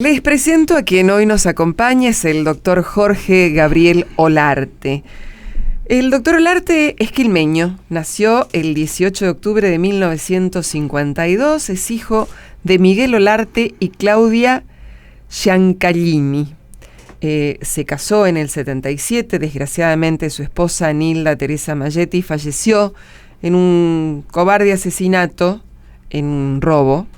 Les presento a quien hoy nos acompaña, es el doctor Jorge Gabriel Olarte. El doctor Olarte es quilmeño, nació el 18 de octubre de 1952, es hijo de Miguel Olarte y Claudia Giancallini. Se casó en el 77, desgraciadamente su esposa Nilda Teresa Malletti falleció en un cobarde asesinato, en un robo.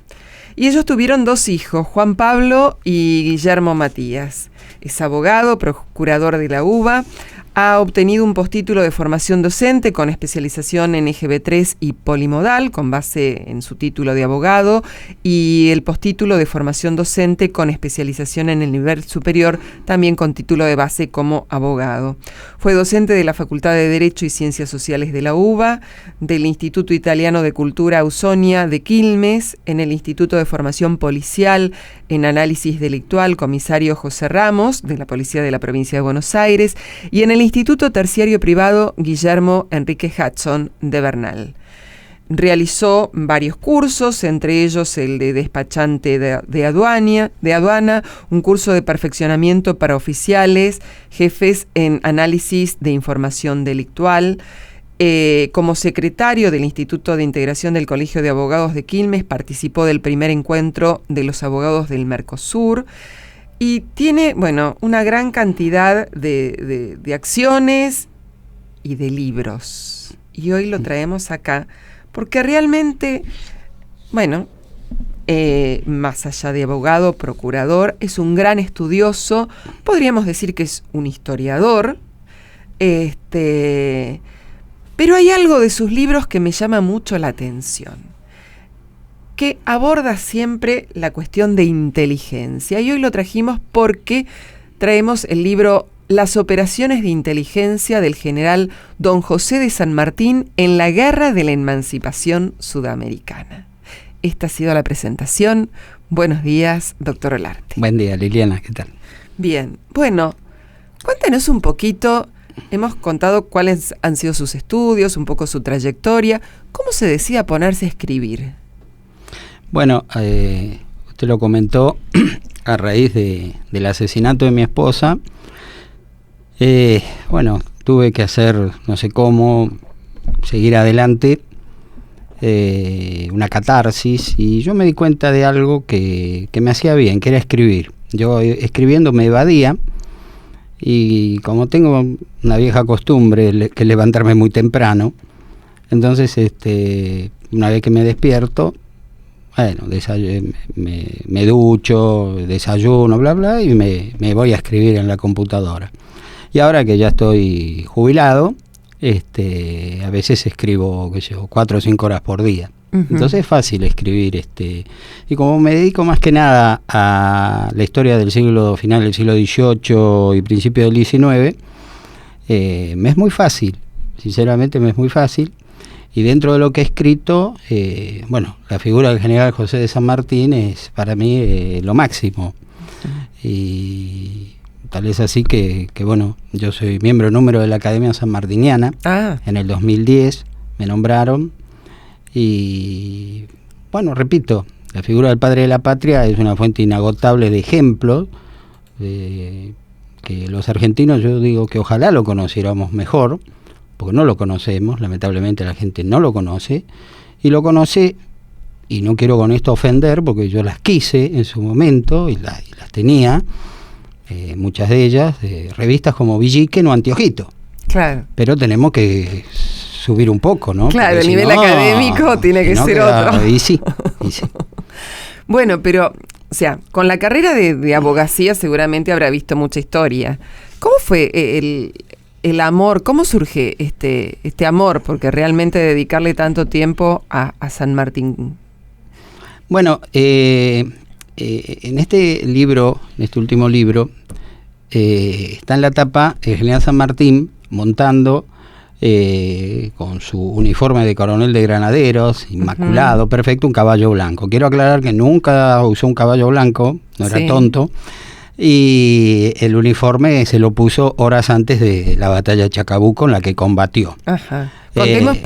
Y ellos tuvieron dos hijos, Juan Pablo y Guillermo Matías. Es abogado, procurador de la UBA, ha obtenido un postítulo de formación docente con especialización en EGB3 y polimodal, con base en su título de abogado, y el postítulo de formación docente con especialización en el nivel superior, también con título de base como abogado. Fue docente de la Facultad de Derecho y Ciencias Sociales de la UBA, del Instituto Italiano de Cultura Ausonia de Quilmes, en el Instituto de Formación Policial en Análisis Delictual Comisario José Ramos, de la Policía de la Provincia de Buenos Aires, y en el Instituto Terciario Privado Guillermo Enrique Hudson de Bernal. Realizó varios cursos, entre ellos el de despachante de aduana, un curso de perfeccionamiento para oficiales, jefes en análisis de información delictual. Como secretario del Instituto de Integración del Colegio de Abogados de Quilmes, participó del primer encuentro de los abogados del Mercosur. Y tiene, una gran cantidad de acciones y de libros. Y hoy lo traemos acá porque realmente, más allá de abogado, procurador, es un gran estudioso. Podríamos decir que es un historiador. Pero hay algo de sus libros que me llama mucho la atención, que aborda siempre la cuestión de inteligencia. Y hoy lo trajimos porque traemos el libro Las operaciones de inteligencia del general Don José de San Martín en la Guerra de la Emancipación Sudamericana. Esta ha sido la presentación. Buenos días, doctor Olarte. Buen día, Liliana, ¿qué tal? Bien, cuéntenos un poquito. Hemos contado cuáles han sido sus estudios, un poco su trayectoria. ¿Cómo se decide a ponerse a escribir? Bueno, usted lo comentó a raíz del asesinato de mi esposa. Tuve que hacer, no sé cómo, seguir adelante, una catarsis, y yo me di cuenta de algo que me hacía bien, que era escribir. Yo escribiendo me evadía, y como tengo una vieja costumbre, que levantarme muy temprano, entonces una vez que me despierto, me ducho, desayuno, bla, bla, y me voy a escribir en la computadora. Y ahora que ya estoy jubilado, a veces escribo, 4 o 5 horas por día. Uh-huh. Entonces es fácil escribir, y como me dedico más que nada a la historia del final del siglo XVIII y principio del XIX, me es muy fácil, sinceramente me es muy fácil. Y dentro de lo que he escrito, la figura del general José de San Martín es para mí lo máximo. Y tal es así que yo soy miembro número de la Academia Sanmartiniana. En el 2010 me nombraron. Y repito, la figura del padre de la patria es una fuente inagotable de ejemplos, que los argentinos, yo digo que ojalá lo conociéramos mejor, porque no lo conocemos, lamentablemente la gente no lo conoce, y lo conoce, y no quiero con esto ofender, porque yo las quise en su momento, y las tenía, muchas de ellas, revistas como Villiquen o Antiojito. Claro. Pero tenemos que subir un poco, ¿no? Claro, el nivel académico tiene que ser otro. Y sí. Pero, con la carrera de abogacía seguramente habrá visto mucha historia. ¿Cómo fue el amor? ¿Cómo surge este amor? Porque realmente dedicarle tanto tiempo a San Martín. En este libro, en este último libro, está en la tapa el general San Martín montando con su uniforme de coronel de granaderos, inmaculado, perfecto, un caballo blanco. Quiero aclarar que nunca usó un caballo blanco, no era tonto, y el uniforme se lo puso horas antes de la batalla de Chacabuco, en la que combatió. Ajá. Contemos,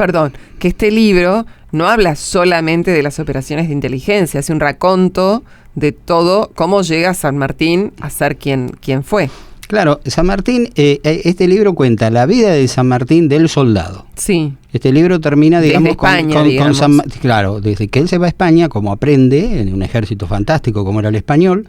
que este libro no habla solamente de las operaciones de inteligencia, hace un raconto de todo, cómo llega San Martín a ser quien fue. Claro, San Martín, este libro cuenta la vida de San Martín del soldado. Sí. Este libro termina, digamos, desde España, con San Martín. Claro, desde que él se va a España, como aprende, en un ejército fantástico como era el español.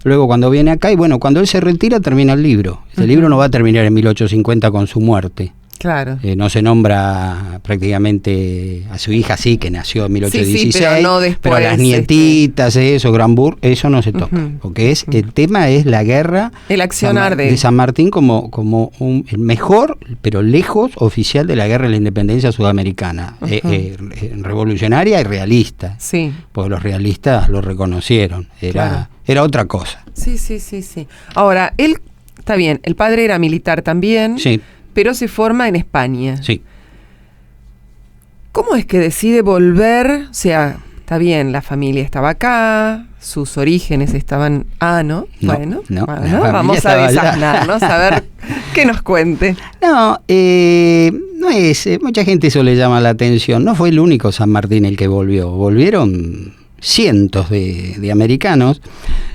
Luego cuando viene acá, y bueno, cuando él se retira termina el libro. Este libro no va a terminar en 1850 con su muerte. Claro. No se nombra prácticamente a su hija, sí, que nació en 1816, sí, pero, no después, pero a las nietitas, eso, Granburg, eso no se toca. Porque el tema es la guerra, el accionar de San Martín como el mejor, pero lejos, oficial de la guerra de la independencia sudamericana, revolucionaria y realista. Sí. Porque los realistas lo reconocieron, era otra cosa. Sí. Ahora, él, está bien, el padre era militar también. Sí. Pero se forma en España. Sí. ¿Cómo es que decide volver? O sea, está bien, la familia estaba acá, sus orígenes estaban... ¿no? Bueno, vamos a desasnarnos, a ver qué nos cuente. No es... mucha gente eso le llama la atención. No fue el único San Martín el que volvió. Volvieron cientos de americanos,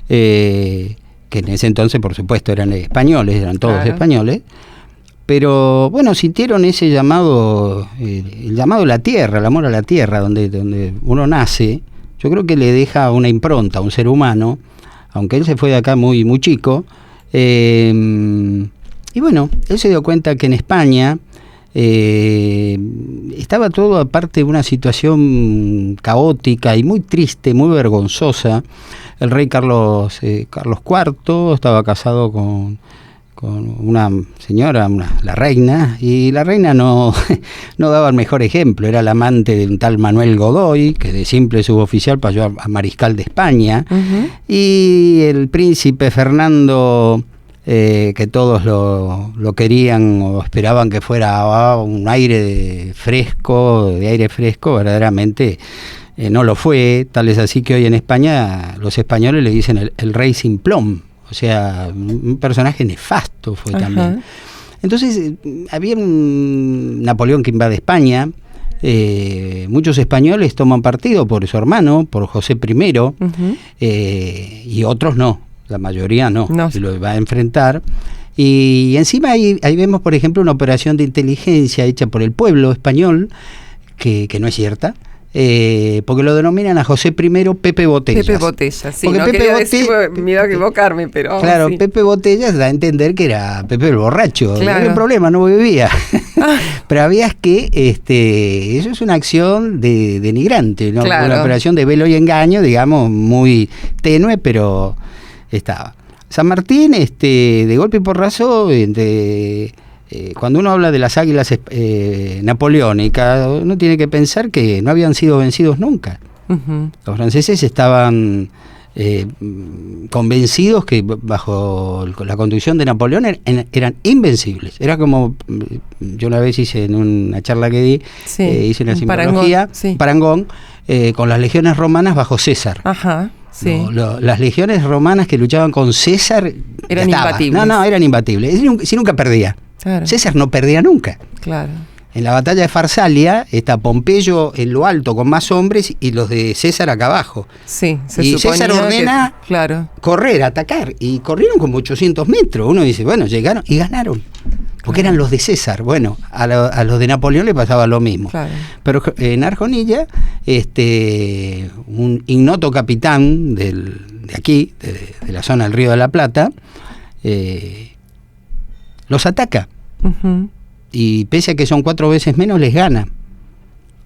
que en ese entonces, por supuesto, eran españoles, eran todos españoles. Pero bueno, sintieron ese llamado, el llamado a la tierra, el amor a la tierra, donde uno nace. Yo creo que le deja una impronta a un ser humano, aunque él se fue de acá muy, muy chico. Y bueno, él se dio cuenta que en España estaba todo, aparte de una situación caótica y muy triste, muy vergonzosa. El rey Carlos IV estaba casado con una señora, la reina, y la reina no daba el mejor ejemplo. Era la amante de un tal Manuel Godoy, que de simple suboficial pasó a mariscal de España, y el príncipe Fernando, que todos lo querían o esperaban que fuera un aire fresco, verdaderamente no lo fue. Tal es así que hoy en España los españoles le dicen el rey sin plom. O sea, un personaje nefasto fue también. Entonces, había un Napoleón que invade España. Muchos españoles toman partido por su hermano, por José I, y otros no. La mayoría no. Se lo va a enfrentar. Y encima ahí vemos, por ejemplo, una operación de inteligencia hecha por el pueblo español, que no es cierta. Porque lo denominan a José I Pepe Botellas. Pepe Botellas, sí. Porque no quería decir, miedo a equivocarme, pero... Claro, sí. Pepe Botellas da a entender que era Pepe el borracho. Claro. No había problema, no bebía. Pero había que, eso es una acción denigrante, ¿no? Claro. Una operación de velo y engaño, digamos, muy tenue, pero estaba. San Martín, de golpe y porrazo, cuando uno habla de las águilas napoleónicas, uno tiene que pensar que no habían sido vencidos nunca. Los franceses estaban convencidos que bajo la conducción de Napoleón eran invencibles. Era como, yo una vez hice en una charla que di, hice una simbología, parangón, con las legiones romanas bajo César. Ajá. Sí. Las legiones romanas que luchaban con César eran imbatibles. No, eran imbatibles. Si nunca perdía. Claro. César no perdía nunca. Claro. En la batalla de Farsalia está Pompeyo en lo alto con más hombres y los de César acá abajo. Sí, y César ordena correr, atacar. Y corrieron como 800 metros. Uno dice, bueno, llegaron y ganaron. Porque eran los de César. Bueno, a los de Napoleón le pasaba lo mismo. Claro. Pero en Arjonilla, un ignoto capitán de aquí, de la zona del Río de la Plata, los ataca. Y pese a que son 4 veces menos, les gana.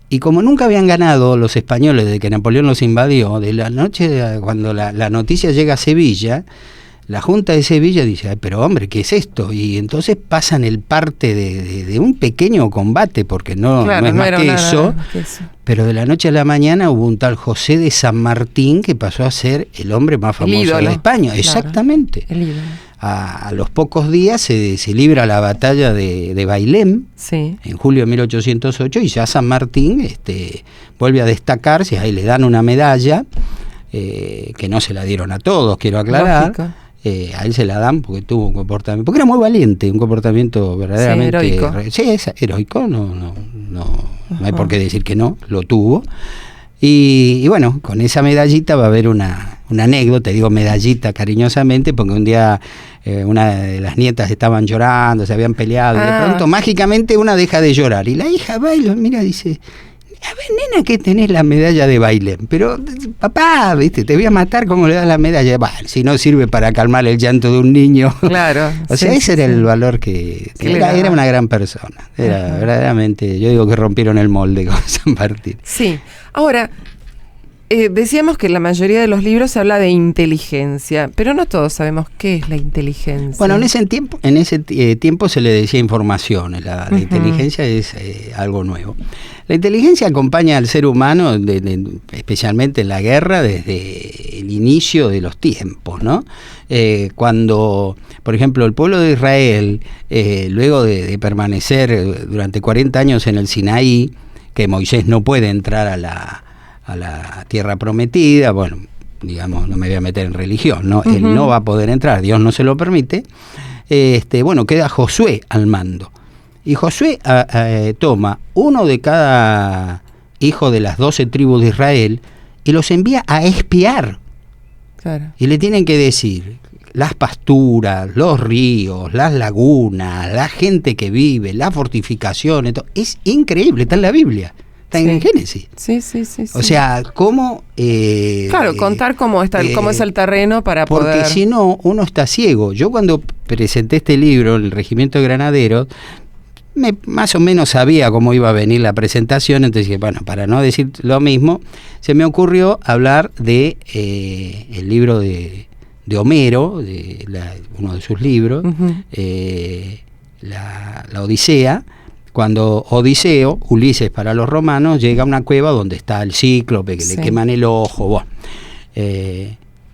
Y como nunca habían ganado los españoles desde que Napoleón los invadió, de la noche, cuando la noticia llega a Sevilla, la Junta de Sevilla dice, pero hombre, ¿qué es esto? Y entonces pasan el parte de un pequeño combate, porque no es más que eso, pero de la noche a la mañana hubo un tal José de San Martín que pasó a ser el hombre más famoso de España. Claro. Exactamente. El ídolo. A los pocos días se libra la batalla de Bailén, en julio de 1808, y ya San Martín vuelve a destacarse. Ahí le dan una medalla, que no se la dieron a todos, quiero aclarar. A él se la dan porque tuvo un comportamiento, porque era muy valiente, un comportamiento verdaderamente heroico. Es heroico, no hay por qué decir que no, lo tuvo. Y bueno, con esa medallita va a haber una una anécdota, digo medallita cariñosamente, porque un día una de las nietas estaban llorando, se habían peleado, y de pronto mágicamente una deja de llorar, y la hija va y lo mira y dice: a ver, nena, que tenés la medalla de Bailén, pero papá, viste, te voy a matar, ¿cómo le das la medalla? Bueno, si no sirve para calmar el llanto de un niño. Claro. O sea, ese era el valor que era una gran persona. Era verdaderamente, yo digo que rompieron el molde con San Martín. Sí. Ahora, decíamos que la mayoría de los libros se habla de inteligencia, pero no todos sabemos qué es la inteligencia. Bueno, en ese tiempo se le decía información. La inteligencia es algo nuevo. La inteligencia acompaña al ser humano, especialmente en la guerra, desde el inicio de los tiempos, ¿no? Cuando, por ejemplo, el pueblo de Israel, luego de permanecer durante 40 años en el Sinaí, que Moisés no puede entrar a la tierra prometida, bueno, digamos, no me voy a meter en religión, ¿no? Él no va a poder entrar, Dios no se lo permite. Bueno, queda Josué al mando. Y Josué toma uno de cada hijo de las 12 tribus de Israel y los envía a espiar. Claro. Y le tienen que decir las pasturas, los ríos, las lagunas, la gente que vive, las fortificaciones. Es increíble, está en la Biblia. Está en Génesis. Sí. O sea, cómo... claro, contar cómo es el terreno para poder... Porque si no, uno está ciego. Yo cuando presenté este libro, El Regimiento de Granaderos, más o menos sabía cómo iba a venir la presentación, entonces, bueno, para no decir lo mismo, se me ocurrió hablar de el libro de Homero, uno de sus libros, la Odisea, cuando Odiseo, Ulises para los romanos, llega a una cueva donde está el cíclope, que le queman el ojo, bueno.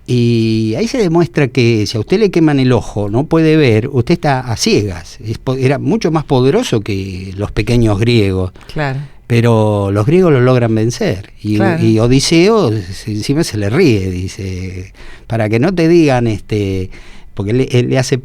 Y ahí se demuestra que si a usted le queman el ojo, no puede ver, usted está a ciegas. Era mucho más poderoso que los pequeños griegos. Claro. Pero los griegos lo logran vencer. Y Odiseo encima se le ríe, dice, para que no te digan, porque él le hace,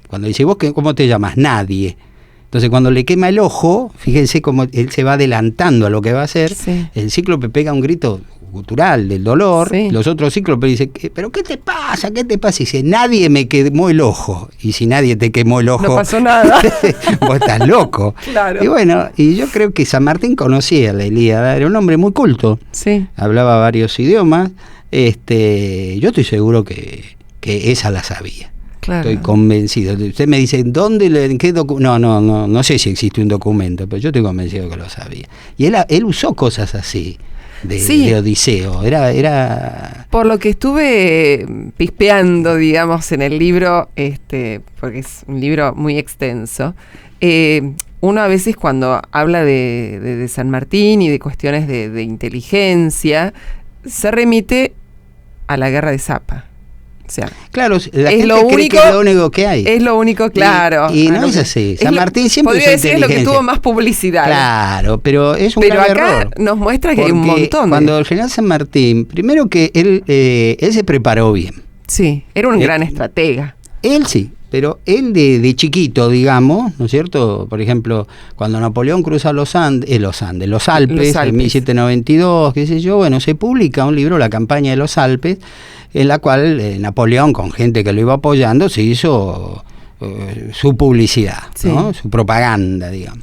cuando dice, ¿vos cómo te llamas? Nadie. Entonces cuando le quema el ojo, fíjense cómo él se va adelantando a lo que va a hacer, el cíclope pega un grito gutural del dolor, los otros cíclopes dicen, ¿pero qué te pasa? ¿Qué te pasa? Y dice, nadie me quemó el ojo. Y si nadie te quemó el ojo, no pasó nada. Vos estás loco. Claro. Y bueno, y yo creo que San Martín conocía la Ilíada, era un hombre muy culto, hablaba varios idiomas, yo estoy seguro que esa la sabía. Claro. Estoy convencido. Usted me dice, ¿en qué documento? No sé si existe un documento, pero yo estoy convencido que lo sabía. Y él usó cosas así de Odiseo. Era por lo que estuve pispeando, digamos, en el libro, porque es un libro muy extenso. Uno a veces cuando habla de San Martín y de cuestiones de inteligencia, se remite a la guerra de Zapa. O sea, claro, la gente cree que es lo único que hay. Es lo único, claro. Y no es así. San Martín siempre podría decir es lo que tuvo más publicidad. Claro, pero es un grave error. Pero acá nos muestra que hay un montón. Cuando el general San Martín, primero que él se preparó bien. Sí, era un gran estratega. Él sí, pero él de chiquito, digamos, ¿no es cierto? Por ejemplo, cuando Napoleón cruza los Alpes, en 1792, qué sé yo, bueno, se publica un libro, La campaña de los Alpes, en la cual Napoleón, con gente que lo iba apoyando, se hizo su publicidad, ¿no? Su propaganda, digamos.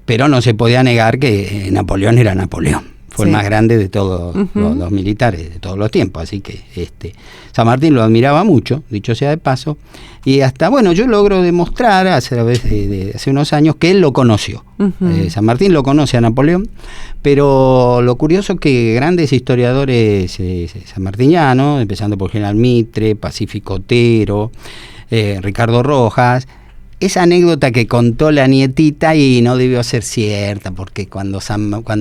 Pero no se podía negar que Napoleón era Napoleón. Fue el más grande de todos los militares de todos los tiempos, así que San Martín lo admiraba mucho, dicho sea de paso, y hasta, bueno, yo logro demostrar hace unos años que él lo conoció. San Martín lo conoce a Napoleón, pero lo curioso es que grandes historiadores sanmartinianos, empezando por General Mitre, Pacífico Otero, Ricardo Rojas, esa anécdota que contó la nietita y no debió ser cierta, porque cuando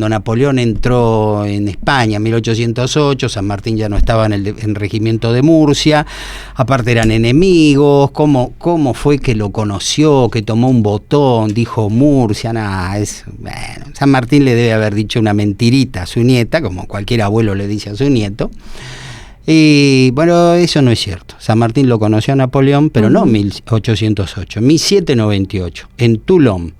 Napoleón entró en España en 1808, San Martín ya no estaba en el regimiento de Murcia, aparte eran enemigos, ¿cómo fue que lo conoció, que tomó un botón, dijo Murcia? Bueno, San Martín le debe haber dicho una mentirita a su nieta, como cualquier abuelo le dice a su nieto. Y bueno, eso no es cierto. San Martín lo conoció a Napoleón, pero no en 1808, en 1798, en Toulon.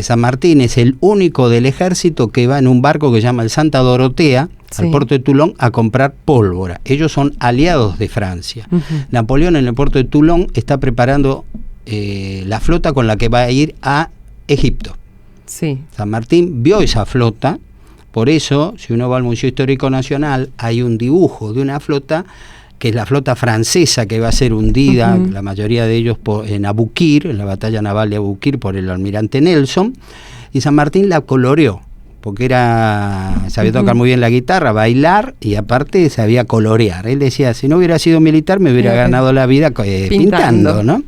San Martín es el único del ejército que va en un barco que se llama el Santa Dorotea, al puerto de Toulon a comprar pólvora. Ellos son aliados de Francia. Napoleón en el puerto de Toulon está preparando la flota con la que va a ir a Egipto. Sí. San Martín vio esa flota, por eso, si uno va al Museo Histórico Nacional, hay un dibujo de una flota que es la flota francesa que va a ser hundida, la mayoría de ellos en Abukir, en la batalla naval de Abukir, por el almirante Nelson, y San Martín la coloreó, porque sabía tocar muy bien la guitarra, bailar, y aparte sabía colorear. Él decía, si no hubiera sido militar me hubiera ganado la vida pintando, ¿no?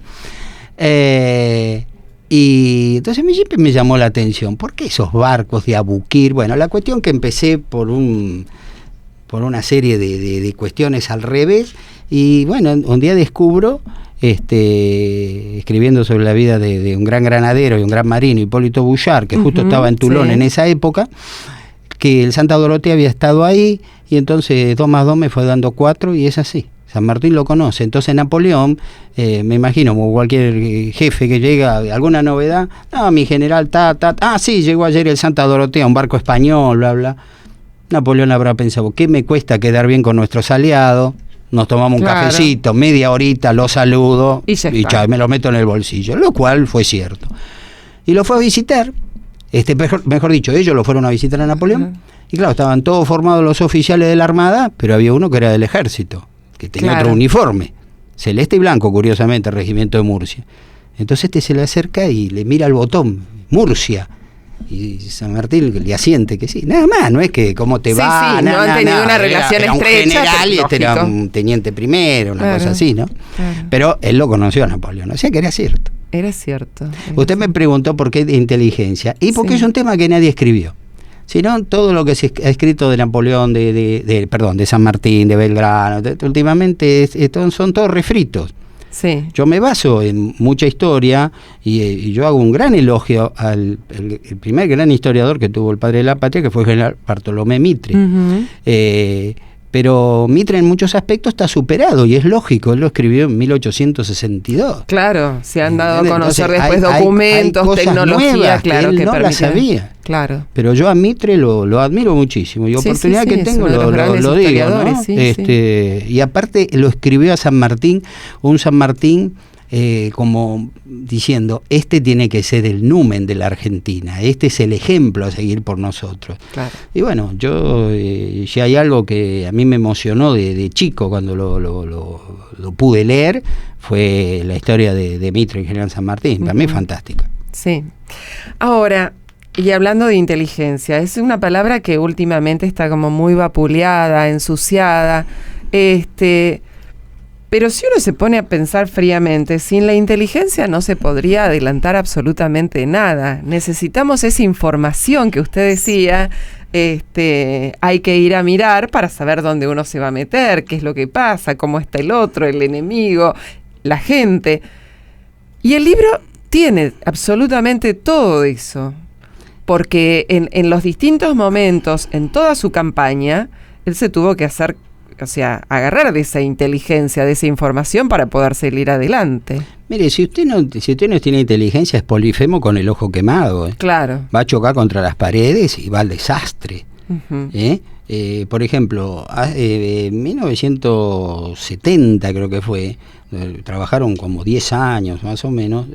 Y entonces siempre me llamó la atención, ¿por qué esos barcos de Abukir? Bueno, la cuestión que empecé por una serie de cuestiones al revés, y bueno, un día descubro, escribiendo sobre la vida de un gran granadero y un gran marino, Hipólito Bouchard, que justo estaba en Toulon en esa época, que el Santa Dorotea había estado ahí, y entonces 2 más 2 me fue dando 4, y es así. San Martín lo conoce. Entonces Napoleón, me imagino, como cualquier jefe que llega, alguna novedad, no, mi general, sí, llegó ayer el Santa Dorotea, un barco español, bla, bla. Napoleón habrá pensado, ¿qué me cuesta quedar bien con nuestros aliados? Nos tomamos un cafecito, media horita, lo saludo y me lo meto en el bolsillo, lo cual fue cierto. Y lo fue a visitar, mejor dicho, ellos lo fueron a visitar a Napoleón, y claro, estaban todos formados los oficiales de la Armada, pero había uno que era del ejército, que tenía otro uniforme, celeste y blanco, curiosamente, el regimiento de Murcia. Entonces se le acerca y le mira el botón, Murcia, y San Martín le asiente que sí, nada más, no es que cómo te va, no han tenido una relación era estrecha, un general y era un teniente primero, una cosa así, ¿no? Pero él lo conoció a Napoleón, o sea que era cierto. Era cierto. Usted me preguntó por qué de inteligencia, y porque es un tema que nadie escribió. Sino todo lo que se ha escrito de Napoleón, de San Martín, de Belgrano, últimamente son todos refritos. Sí. Yo me baso en mucha historia y yo hago un gran elogio al el primer gran historiador que tuvo el padre de la patria, que fue el general Bartolomé Mitre. Pero Mitre en muchos aspectos está superado, y es lógico, él lo escribió en 1862. Claro, se han dado a conocer después documentos, hay tecnología, claro, que él que no la sabía. Claro. Pero yo a Mitre lo admiro muchísimo, y oportunidad que tengo lo digo, ¿no? Y aparte lo escribió a San Martín, un San Martín como diciendo, tiene que ser el numen de la Argentina, este es el ejemplo a seguir por nosotros. Claro. Y bueno, yo si hay algo que a mí me emocionó de chico cuando lo pude leer, fue la historia de Mitre y General San Martín. Para mí es fantástica. Sí. Ahora, y hablando de inteligencia, es una palabra que últimamente está como muy vapuleada, ensuciada, pero si uno se pone a pensar fríamente, sin la inteligencia no se podría adelantar absolutamente nada. Necesitamos esa información que usted decía, hay que ir a mirar para saber dónde uno se va a meter, qué es lo que pasa, cómo está el otro, el enemigo, la gente. Y el libro tiene absolutamente todo eso, porque en los distintos momentos, en toda su campaña, él se tuvo que agarrar de esa inteligencia, de esa información para poder salir adelante. Mire, si usted no tiene inteligencia, es Polifemo con el ojo quemado. Claro. Va a chocar contra las paredes y va al desastre. Por ejemplo, en 1970 creo que fue, trabajaron como 10 años más o menos,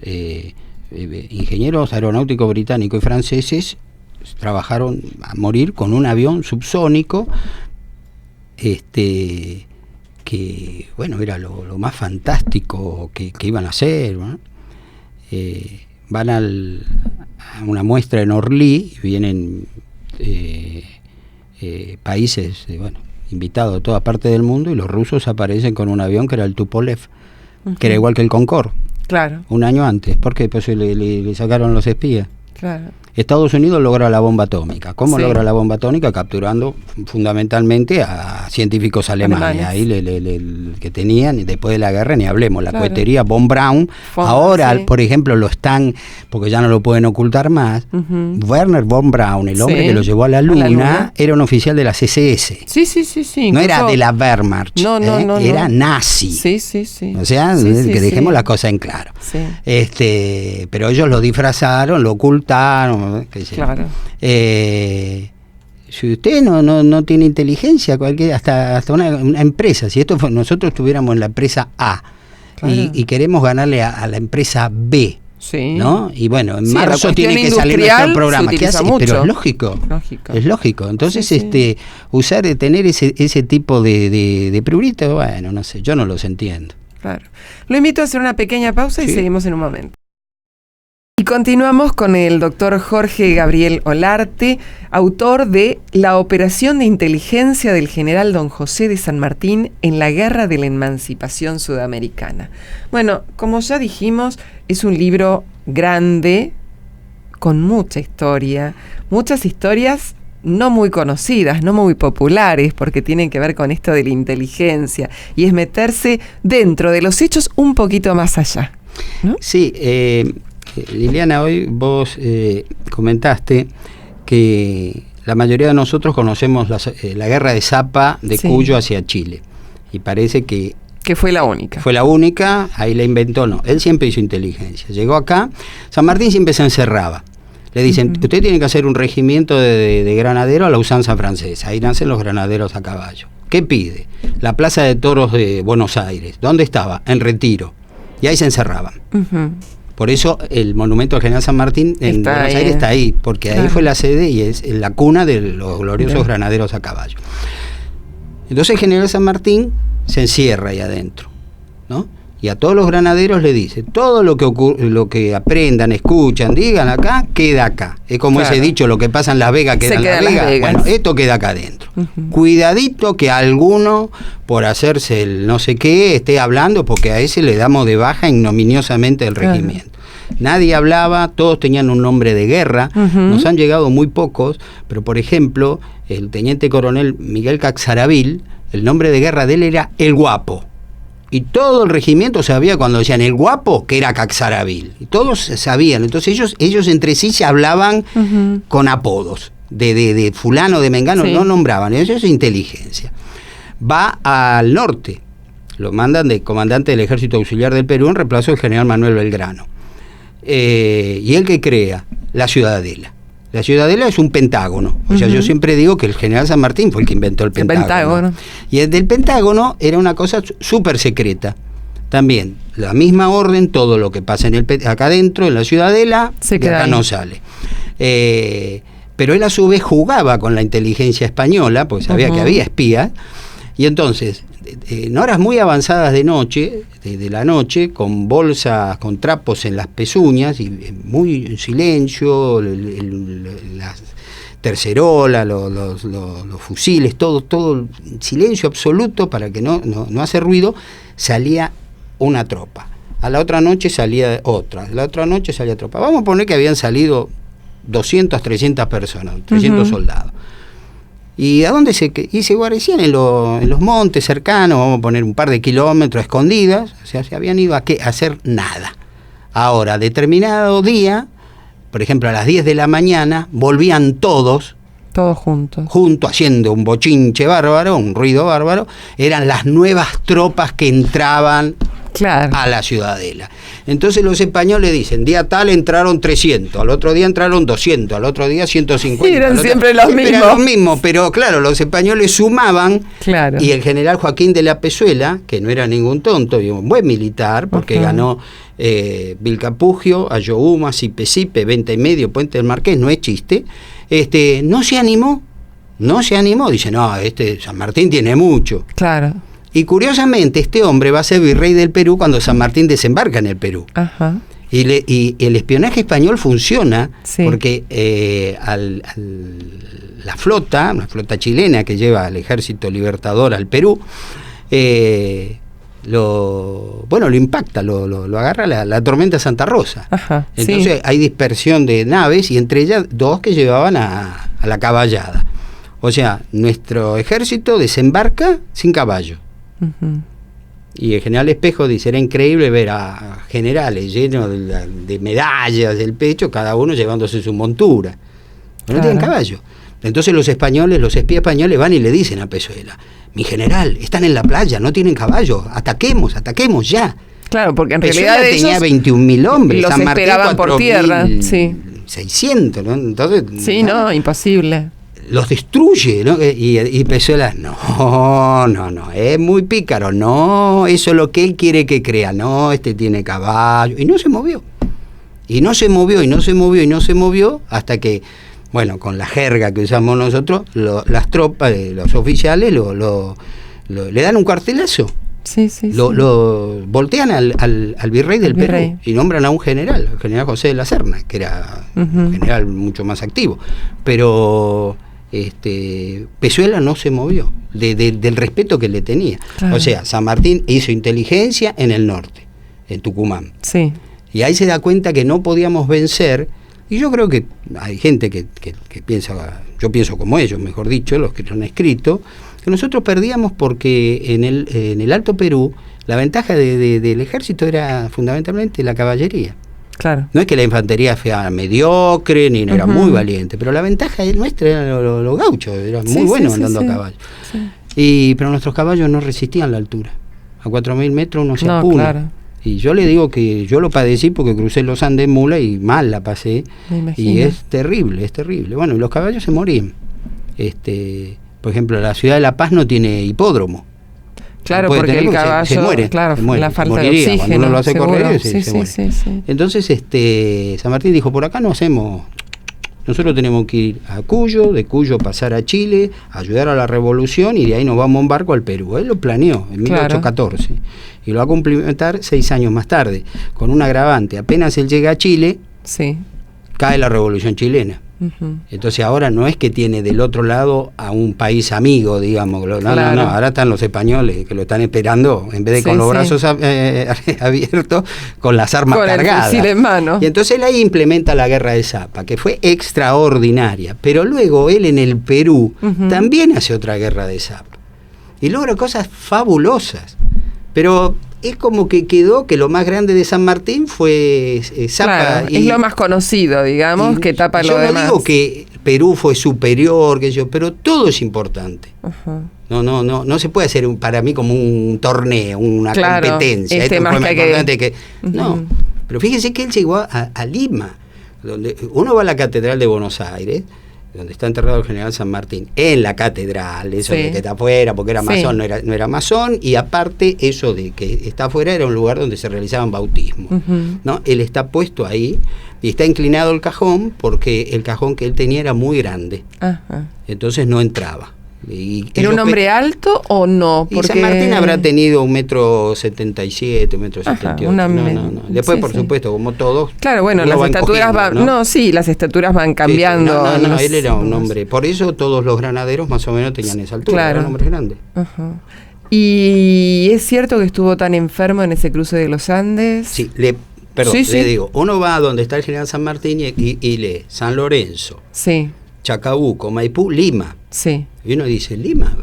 ingenieros aeronáuticos británicos y franceses trabajaron a morir con un avión subsónico, que bueno, era lo más fantástico que iban a hacer, ¿no? Van a una muestra en Orly y vienen países invitados de toda parte del mundo, y los rusos aparecen con un avión que era el Tupolev, que era igual que el Concorde. Claro. Un año antes. ¿Por qué? Pues le sacaron los espías. Claro. Estados Unidos logra la bomba atómica. ¿Cómo logra la bomba atómica? Capturando fundamentalmente a científicos alemanes. Ahí que tenían, y después de la guerra ni hablemos, la cohetería von Braun. Ahora, por ejemplo, lo están, porque ya no lo pueden ocultar más, Werner von Braun, el hombre que lo llevó a la Luna, era un oficial de las SS. Sí. No era de la Wehrmacht, era nazi. Sí. O sea, que dejemos la cosa en claro. Sí. Pero ellos lo disfrazaron, lo ocultaron. Claro. si usted no tiene inteligencia, hasta una empresa, si nosotros estuviéramos en la empresa A, claro, y queremos ganarle a la empresa B, sí, ¿no? Y bueno, en marzo tiene que salir nuestro programa. ¿Qué hace? Pero es lógico. Es lógico. Entonces, sí. Tener ese tipo de pruritos, bueno, no sé, yo no los entiendo. Claro. Lo invito a hacer una pequeña pausa y seguimos en un momento. Y continuamos con el doctor Jorge Gabriel Olarte, autor de La operación de inteligencia del general Don José de San Martín en la Guerra de la Emancipación Sudamericana. Bueno, como ya dijimos, es un libro grande, con mucha historia, muchas historias no muy conocidas, no muy populares, porque tienen que ver con esto de la inteligencia, y es meterse dentro de los hechos un poquito más allá, ¿no? Sí, Liliana, hoy vos comentaste que la mayoría de nosotros conocemos la guerra de Zapa de Cuyo hacia Chile, y parece que fue la única. Fue la única, ahí la inventó, no. Él siempre hizo inteligencia. Llegó acá, San Martín siempre se encerraba. Le dicen, usted tiene que hacer un regimiento de granadero a la usanza francesa. Ahí nacen los granaderos a caballo. ¿Qué pide? La Plaza de Toros de Buenos Aires. ¿Dónde estaba? En Retiro. Y ahí se encerraban. Por eso el monumento al general San Martín en Buenos Aires está ahí, porque ahí fue la sede y es la cuna de los gloriosos granaderos a caballo. Entonces el general San Martín se encierra ahí adentro, ¿no? Y a todos los granaderos le dice, todo lo que aprendan, escuchan, digan acá, queda acá. Es como ese dicho, lo que pasa en Las Vegas queda en Las Vegas. Bueno, esto queda acá adentro. Cuidadito que alguno, por hacerse el no sé qué, esté hablando, porque a ese le damos de baja ignominiosamente el regimiento. Nadie hablaba, todos tenían un nombre de guerra, nos han llegado muy pocos, pero por ejemplo, el teniente coronel Miguel Caxaravil, el nombre de guerra de él era El Guapo. Y todo el regimiento sabía cuando decían El Guapo que era Caxaravil. Y todos sabían. Entonces ellos entre sí se hablaban con apodos. De fulano, de mengano, no nombraban. Eso es inteligencia. Va al norte. Lo mandan de comandante del Ejército Auxiliar del Perú en reemplazo del general Manuel Belgrano. Y él que crea la Ciudadela. La Ciudadela es un pentágono. O sea, yo siempre digo que el general San Martín fue el que inventó el pentágono. Y el del pentágono era una cosa súper secreta. También, la misma orden, todo lo que pasa acá adentro, en la Ciudadela, de acá no sale. Pero él a su vez jugaba con la inteligencia española, porque sabía que había espías. Y entonces, en horas muy avanzadas de noche, de la noche, con bolsas, con trapos en las pezuñas, y muy en silencio, las tercerolas, los fusiles, todo en silencio absoluto para que no hace ruido, salía una tropa. A la otra noche salía otra, a la otra noche salía tropa. Vamos a poner que habían salido 200, 300 personas, 300 soldados. ¿Y a dónde se guarecían? En los montes cercanos, vamos a poner un par de kilómetros escondidas, o sea, se habían ido a hacer nada. Ahora, determinado día, por ejemplo a las 10 de la mañana, volvían todos juntos, haciendo un bochinche bárbaro, un ruido bárbaro, eran las nuevas tropas que entraban a la Ciudadela. Entonces los españoles dicen, día tal entraron 300, al otro día entraron 200, al otro día 150. Y eran siempre los mismos. Eran los mismos, pero claro, los españoles sumaban, y el general Joaquín de la Pezuela, que no era ningún tonto, y un buen militar, porque ganó Vilcapugio, Ayohuma, Sipe, Venta y Medio, Puente del Marqués, no es chiste, no se animó, dice, no, San Martín tiene mucho. Claro. Y curiosamente este hombre va a ser virrey del Perú cuando San Martín desembarca en el Perú. Y el espionaje español funciona porque la flota, una flota chilena que lleva al Ejército Libertador al Perú, lo impacta, lo agarra la tormenta Santa Rosa. Entonces hay dispersión de naves y entre ellas 2 que llevaban a la caballada. O sea, nuestro ejército desembarca sin caballo. Y el general Espejo dice, era increíble ver a generales llenos de medallas del pecho, cada uno llevándose su montura. No tienen caballo. Entonces los espías españoles van y le dicen a Pezuela, mi general, están en la playa, no tienen caballo, ataquemos ya. Claro, porque en Pezuela realidad tenía 21.000 hombres, los San Martín esperaban por tierra, 600, ¿no? Entonces, imposible. los destruye, ¿no? Y Pezuela, no, es muy pícaro, no, eso es lo que él quiere que crea, no, este tiene caballo, y no se movió, hasta que, bueno, con la jerga que usamos nosotros, las tropas, los oficiales, le dan un cuartelazo. Sí. Lo voltean al virrey del Perú y nombran a un general, el general José de la Serna, que era un general mucho más activo. Pero Pezuela no se movió del respeto que le tenía. Claro. O sea, San Martín hizo inteligencia en el norte, en Tucumán. Sí. Y ahí se da cuenta que no podíamos vencer. Y yo creo que hay gente que piensa, yo pienso como ellos, mejor dicho, los que lo han escrito, que nosotros perdíamos porque en el Alto Perú la ventaja del ejército era fundamentalmente la caballería. Claro. No es que la infantería fuera mediocre ni era muy valiente, pero la ventaja nuestra era los gauchos, eran muy buenos andando a caballo. Sí. Pero nuestros caballos no resistían la altura. A 4.000 metros uno se apuna. Claro. Y yo le digo que yo lo padecí porque crucé los Andes en mula y mal la pasé. Y es terrible. Bueno, y los caballos se morían. Por ejemplo, la ciudad de La Paz no tiene hipódromo. Claro, porque el caballo se muere, la falta de oxígeno. Cuando uno lo hace correr, se muere. Sí. Entonces, San Martín dijo, por acá no hacemos. Nosotros tenemos que ir a Cuyo, de Cuyo pasar a Chile, ayudar a la revolución y de ahí nos vamos en barco al Perú. Él lo planeó en 1814 y lo va a complementar 6 años más tarde, con un agravante. Apenas él llega a Chile, cae la revolución chilena. Entonces ahora no es que tiene del otro lado a un país amigo, digamos, no, ahora están los españoles que lo están esperando, en vez de con los brazos abiertos, con las armas cargadas. El fusil en mano. Y entonces él ahí implementa la guerra de Zapa, que fue extraordinaria, pero luego él en el Perú también hace otra guerra de Zapa y logra cosas fabulosas, pero es como que quedó que lo más grande de San Martín fue Zapa. Claro, es lo más conocido, digamos, que tapa lo demás. Yo no digo que Perú fue superior, pero todo es importante. No se puede hacer para mí como un torneo, una competencia. Esto más fue importante que no, pero fíjense que él llegó a Lima, donde uno va a la Catedral de Buenos Aires, donde está enterrado el general San Martín, en la catedral, eso de que está afuera, porque era masón, no era masón, y aparte eso de que está afuera era un lugar donde se realizaban bautismos, ¿no? Él está puesto ahí, y está inclinado el cajón, porque el cajón que él tenía era muy grande, entonces no entraba. ¿Era un hombre alto o no? Porque San Martín habrá tenido 1,77 m, 1,78 m. No. Después, por supuesto, como todos. Claro, bueno, las estaturas van. las estaturas van cambiando. Él era un hombre. Por eso todos los granaderos más o menos tenían esa altura. Eran hombres grandes. ¿Y es cierto que estuvo tan enfermo en ese cruce de los Andes? Sí, le digo, uno va a donde está el general San Martín y lee San Lorenzo. Sí. Chacabuco, Maipú, Lima. Sí. Y uno dice, Lima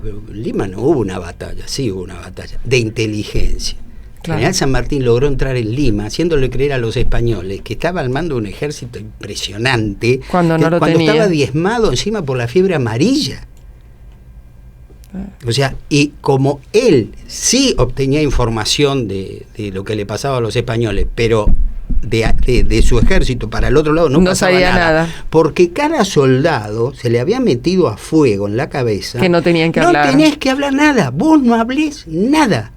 no hubo una batalla, sí hubo una batalla de inteligencia. El general San Martín logró entrar en Lima, haciéndole creer a los españoles que estaba al mando de un ejército impresionante, cuando estaba diezmado encima por la fiebre amarilla. O sea, y como él sí obtenía información de lo que le pasaba a los españoles, pero de su ejército para el otro lado no pasaba sabía nada, porque cada soldado se le había metido a fuego en la cabeza que no tenían que hablar. No tenés que hablar nada, vos no hablés nada.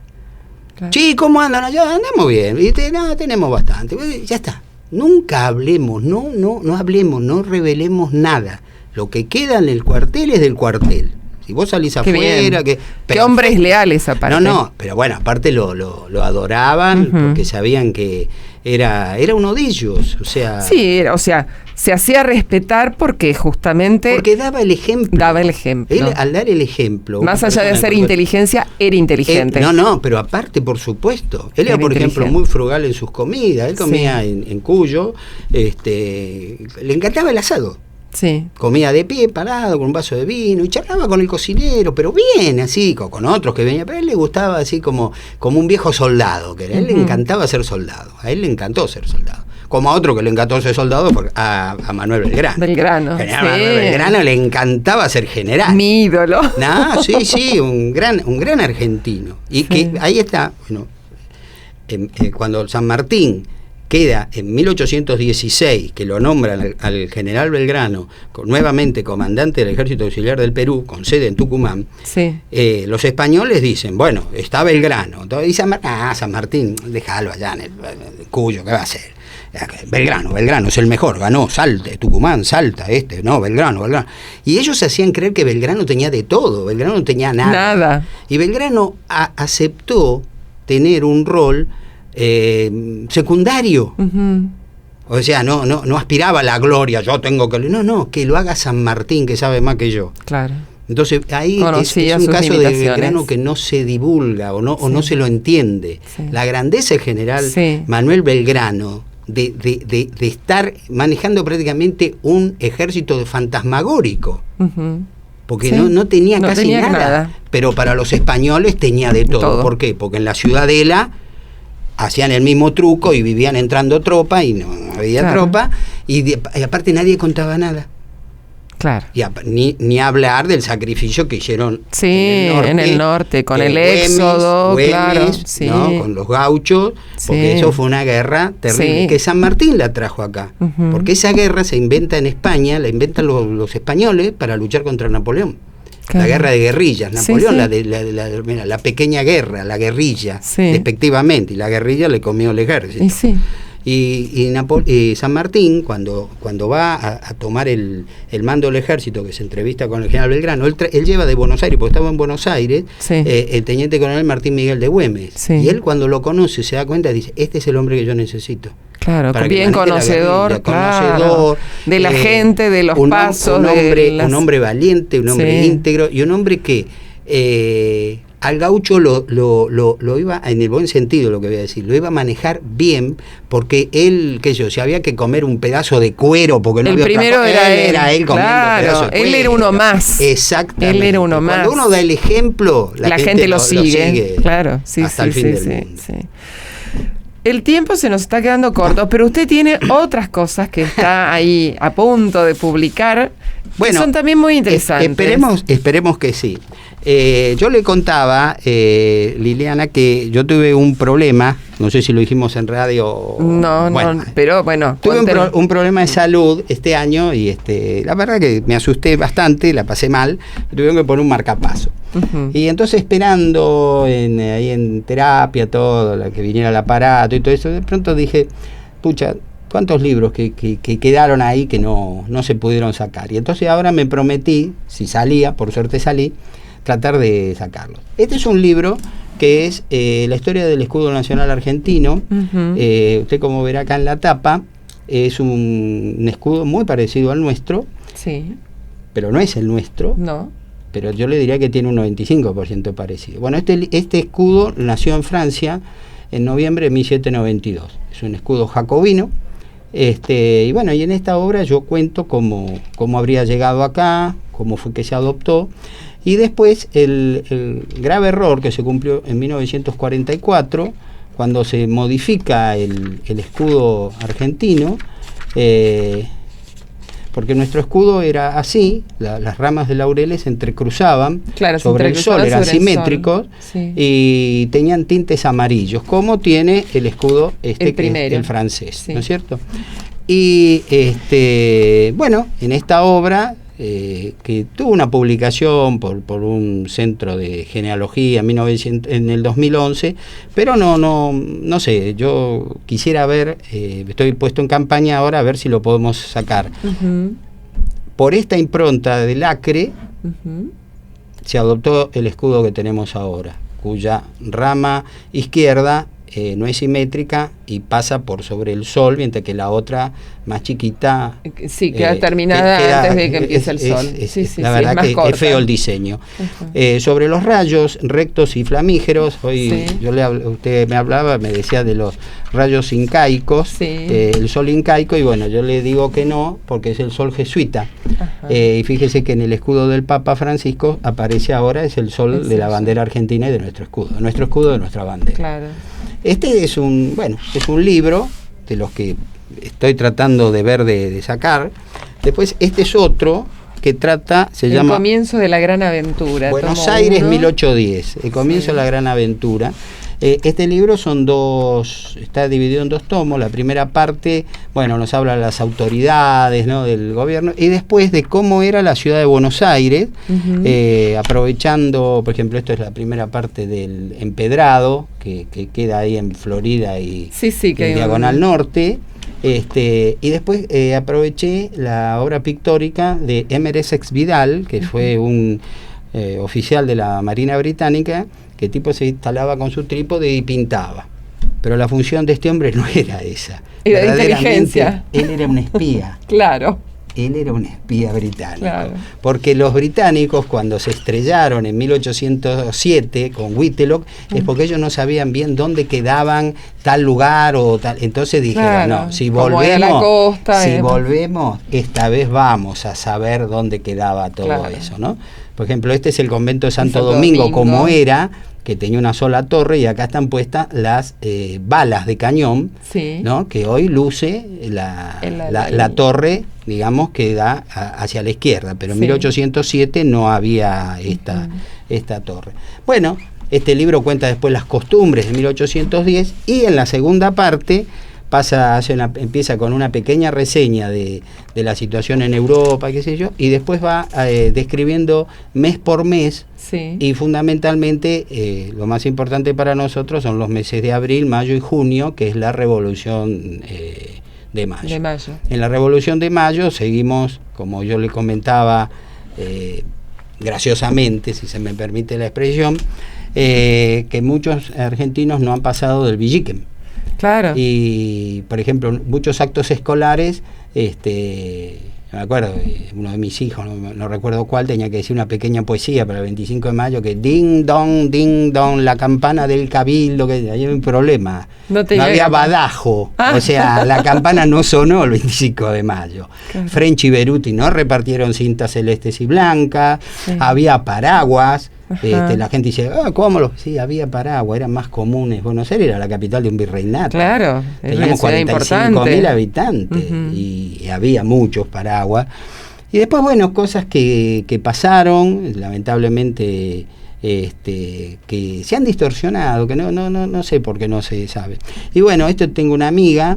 Sí, ¿cómo andan allá? Andamos bien, ¿viste? No, tenemos bastante, ya está. Nunca hablemos, no hablemos, no revelemos nada. Lo que queda en el cuartel es del cuartel. Si vos salís afuera, qué hombres leales aparte. No, pero bueno, aparte lo adoraban, porque sabían que era uno de ellos, o sea. Sí, se hacía respetar porque justamente. Porque daba el ejemplo. Él, al dar el ejemplo. Más allá de hacer inteligencia, era inteligente. Pero aparte, por supuesto. Él era, por ejemplo, muy frugal en sus comidas. Él comía en Cuyo, le encantaba el asado. Sí. Comía de pie, parado, con un vaso de vino, y charlaba con el cocinero, pero bien, así, con otros que venían. Pero a él le gustaba así como un viejo soldado, que a él le encantaba ser soldado. A él le encantó ser soldado. Como a otro que le encantó ser soldado, a Manuel Belgrano. Belgrano. A Manuel Belgrano le encantaba ser general. Mi ídolo. Sí, un gran argentino. Y que ahí está, bueno, cuando San Martín queda en 1816, que lo nombran al general Belgrano nuevamente comandante del Ejército Auxiliar del Perú, con sede en Tucumán, sí. Los españoles dicen, bueno, está Belgrano. Entonces, San Martín, déjalo allá en el Cuyo, ¿qué va a hacer? Belgrano es el mejor, ganó Salta, Tucumán, Salta, Belgrano. Y ellos se hacían creer que Belgrano tenía de todo, Belgrano no tenía nada. Y Belgrano aceptó tener un rol secundario. O sea, no aspiraba a la gloria, yo tengo que... No, que lo haga San Martín, que sabe más que yo. Claro. Entonces ahí es un caso de Belgrano que no se divulga o no se lo entiende. Sí. La grandeza del general Manuel Belgrano de estar manejando prácticamente un ejército fantasmagórico. Porque no tenía casi nada. Pero para los españoles tenía de todo. ¿Por qué? Porque en la Ciudadela hacían el mismo truco y vivían entrando tropa y no había tropa. Y aparte nadie contaba nada. Claro. Ni hablar del sacrificio que hicieron en el norte con el éxodo, Güemes, ¿no? Con los gauchos, porque eso fue una guerra terrible, que San Martín la trajo acá, porque esa guerra se inventa en España, la inventan los españoles para luchar contra Napoleón. Claro. La guerra de guerrillas, Napoleón, la pequeña guerra, la guerrilla, despectivamente, y la guerrilla le comió el ejército. Y San Martín, cuando va a tomar el mando del ejército, que se entrevista con el general Belgrano, él lleva de Buenos Aires, porque estaba en Buenos Aires, el teniente coronel Martín Miguel de Güemes. Y él, cuando lo conoce, se da cuenta, dice, este es el hombre que yo necesito. Claro, bien conocedor de la gente, de los pasos. Un hombre valiente, un hombre íntegro, y un hombre que... al gaucho lo iba, en el buen sentido lo que voy a decir, lo iba a manejar bien, porque él, si había que comer un pedazo de cuero, porque no el había primero era él comiendo pedazo de cuero. Él era uno más. Exactamente. Él era uno más. Cuando uno da el ejemplo, la gente lo sigue. Claro, hasta el fin del mundo. El tiempo se nos está quedando corto, pero usted tiene otras cosas que está ahí a punto de publicar, que son también muy interesantes. Esperemos que sí. Yo le contaba, Liliana, que yo tuve un problema, no sé si lo dijimos en radio. Pero bueno. Tuve un problema de salud este año y la verdad que me asusté bastante, la pasé mal, tuvieron que poner un marcapaso. Y entonces esperando ahí en terapia, todo, que viniera el aparato y todo eso, de pronto dije, pucha, ¿cuántos libros que quedaron ahí que no se pudieron sacar? Y entonces ahora me prometí, si salía, por suerte salí, tratar de sacarlos. Este es un libro que es la historia del escudo nacional argentino. Usted, como verá acá en la tapa, es un escudo muy parecido al nuestro, pero no es el nuestro. Pero yo le diría que tiene un 95% parecido. Bueno, este escudo nació en Francia en noviembre de 1792. Es un escudo jacobino. Y bueno, y en esta obra yo cuento cómo habría llegado acá, cómo fue que se adoptó, y después el grave error que se cumplió en 1944, cuando se modifica el escudo argentino, porque nuestro escudo era así, las ramas de laureles se entrecruzaban sobre el sol, eran simétricos, y tenían tintes amarillos, como tiene el escudo el francés, ¿no es cierto? Y bueno, en esta obra, que tuvo una publicación por un centro de genealogía en el 2011, pero no sé, yo quisiera ver, estoy puesto en campaña ahora a ver si lo podemos sacar. Por esta impronta del Acre se adoptó el escudo que tenemos ahora, cuya rama izquierda no es simétrica y pasa por sobre el sol, mientras que la otra, más chiquita, queda terminada antes de que empiece el sol. La verdad que es feo el diseño. Sobre los rayos rectos y flamígeros, hoy usted me decía de los rayos incaicos, el sol incaico, y bueno, yo le digo que no, porque es el sol jesuita. Y fíjese que en el escudo del Papa Francisco aparece ahora, es el sol de la bandera argentina y de nuestro escudo de nuestra bandera. Claro. Este es un libro de los que estoy tratando de ver de sacar. Después este es otro que se llama... El comienzo de la gran aventura. Buenos Aires 1810, el comienzo de la gran aventura. Este libro está dividido en 2 tomos. La primera parte, bueno, nos habla de las autoridades, ¿no?, del gobierno, y después de cómo era la ciudad de Buenos Aires, aprovechando, por ejemplo, esto es la primera parte del empedrado, que queda ahí en Florida y en Diagonal Norte. Y después aproveché la obra pictórica de Emerson Vidal, que fue un oficial de la Marina Británica, que tipo se instalaba con su trípode y pintaba. Pero la función de este hombre no era esa. Era de inteligencia. Él era un espía. Claro. Él era un espía británico. Claro. Porque los británicos, cuando se estrellaron en 1807 con Whitlock, es porque ellos no sabían bien dónde quedaban tal lugar o tal. Entonces dijeron, no, si volvemos, esta vez vamos a saber dónde quedaba todo eso, ¿no? Por ejemplo, este es el convento de Santo Domingo, como era, que tenía una sola torre, y acá están puestas las balas de cañón, ¿no?, que hoy luce la torre, digamos, que da hacia la izquierda, pero en 1807 no había esta torre. Bueno, este libro cuenta después las costumbres de 1810, y en la segunda parte empieza con una pequeña reseña de la situación en Europa, qué sé yo, y después va describiendo mes por mes, y fundamentalmente lo más importante para nosotros son los meses de abril, mayo y junio, que es la Revolución de Mayo. En la Revolución de Mayo seguimos, como yo le comentaba, graciosamente, si se me permite la expresión, que muchos argentinos no han pasado del Villiquen. Claro. Y, por ejemplo, muchos actos escolares, me acuerdo, uno de mis hijos, no recuerdo cuál, tenía que decir una pequeña poesía para el 25 de mayo, que ding dong, la campana del cabildo, que hay un problema. No había badajo, o sea, la campana no sonó el 25 de mayo. Claro. French y Beruti no repartieron cintas celestes y blancas, había paraguas. La gente dice, ¿cómo? Sí, había paraguas, eran más comunes. Buenos Aires era la capital de un virreinato. Claro, teníamos 45.000 habitantes y había muchos paraguas. Y después, bueno, cosas que pasaron, lamentablemente, que se han distorsionado, que no sé por qué no se sabe. Y bueno, tengo una amiga,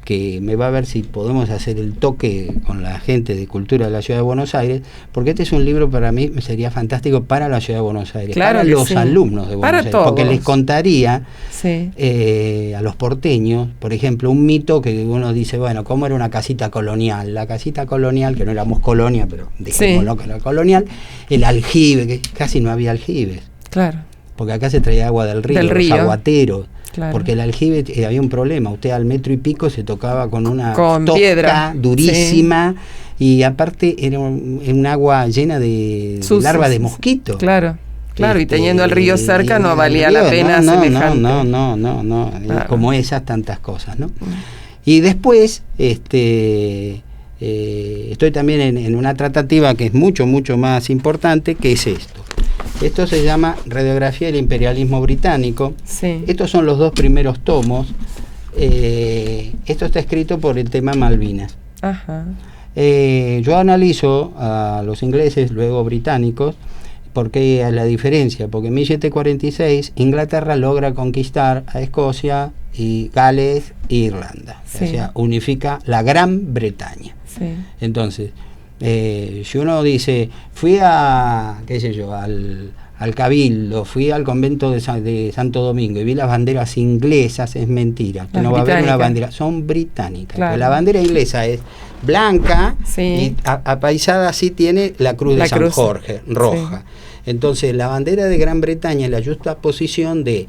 que me va a ver si podemos hacer el toque con la gente de cultura de la Ciudad de Buenos Aires, porque este es un libro, para mí sería fantástico para la Ciudad de Buenos Aires, para los alumnos de Buenos Aires, porque les contaría a los porteños, por ejemplo, un mito que uno dice, bueno, ¿cómo era una casita colonial? La casita colonial, que no éramos colonia, pero dejémoslo que era colonial, el aljibe, que casi no había aljibes. Claro. Porque acá se traía agua del río. Los aguateros. Claro. Porque el aljibe había un problema, usted al metro y pico se tocaba con una piedra durísima, y aparte era un agua llena de larvas de mosquito. Claro, y teniendo el río cerca no valía la pena semejante. No, claro. Como esas tantas cosas, ¿no? Y después estoy también en una tratativa que es mucho más importante, que es esto. Esto se llama Radiografía del Imperialismo Británico. Estos son los 2 primeros tomos. Esto está escrito por el tema Malvinas. Yo analizo a los ingleses, luego británicos, porque hay la diferencia, porque en 1746 Inglaterra logra conquistar a Escocia y Gales e Irlanda. O sea, unifica la Gran Bretaña. Entonces, si uno dice, fui al Cabildo, fui al convento de Santo Domingo y vi las banderas inglesas, es mentira, que no va a haber una bandera, son británicas. Claro. La bandera inglesa es blanca y apaisada así tiene la cruz de San Jorge, roja. Entonces la bandera de Gran Bretaña es la justa posición de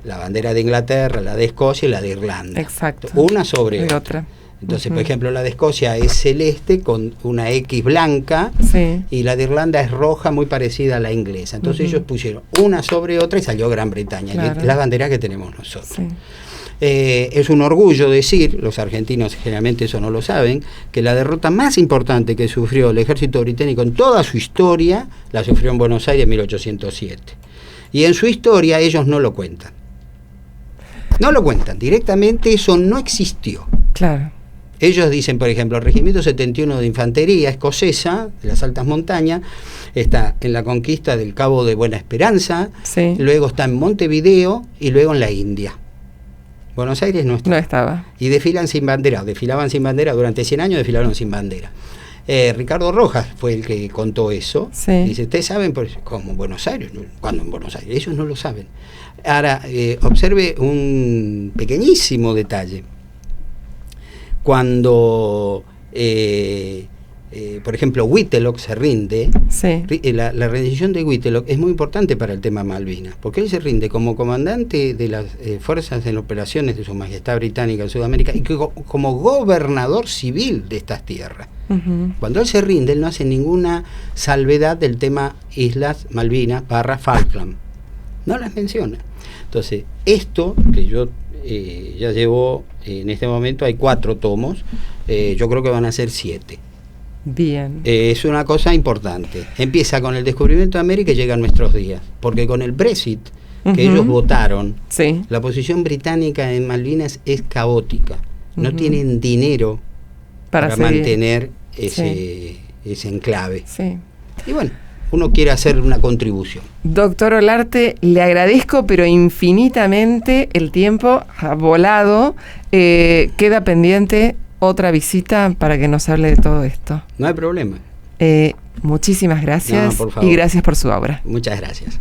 la bandera de Inglaterra, la de Escocia y la de Irlanda. Exacto. Una sobre otra. Entonces, por ejemplo, la de Escocia es celeste con una X blanca, y la de Irlanda es roja, muy parecida a la inglesa. Entonces ellos pusieron una sobre otra y salió Gran Bretaña, que es la bandera que tenemos nosotros. Es un orgullo decir, los argentinos generalmente eso no lo saben, que la derrota más importante que sufrió el ejército británico en toda su historia, la sufrió en Buenos Aires en 1807. Y en su historia ellos no lo cuentan. No lo cuentan, directamente eso no existió. Claro. Ellos dicen, por ejemplo, el Regimiento 71 de Infantería Escocesa, de las altas montañas, está en la conquista del Cabo de Buena Esperanza, Sí. luego está en Montevideo y luego en la India. Buenos Aires no está. No estaba. Y desfilaban sin bandera durante 100 años, desfilaron sin bandera. Ricardo Rojas fue el que contó eso. Sí. Dice, ¿ustedes saben cómo en Buenos Aires? ¿Cuándo en Buenos Aires? Ellos no lo saben. Ahora, observe un pequeñísimo detalle. Cuando, por ejemplo, Whitlock se rinde, Sí. la rendición de Whitlock es muy importante para el tema Malvinas, porque él se rinde como comandante de las fuerzas en operaciones de Su Majestad Británica en Sudamérica y como gobernador civil de estas tierras. Ujú. Cuando él se rinde, él no hace ninguna salvedad del tema Islas Malvinas / Falkland. No las menciona. Entonces, esto que yo ya llevo, en este momento hay 4 tomos, yo creo que van a ser 7. Bien. Es una cosa importante. Empieza con el descubrimiento de América y llega a nuestros días. Porque con el Brexit, que ellos votaron, Sí. la posición británica en Malvinas es caótica. No tienen dinero para seguir. mantener ese enclave. Sí. Y bueno, uno quiere hacer una contribución. Doctor Olarte, le agradezco, pero infinitamente. El tiempo ha volado. Queda pendiente otra visita para que nos hable de todo esto. No hay problema. Muchísimas gracias, No, por favor. y gracias por su obra. Muchas gracias.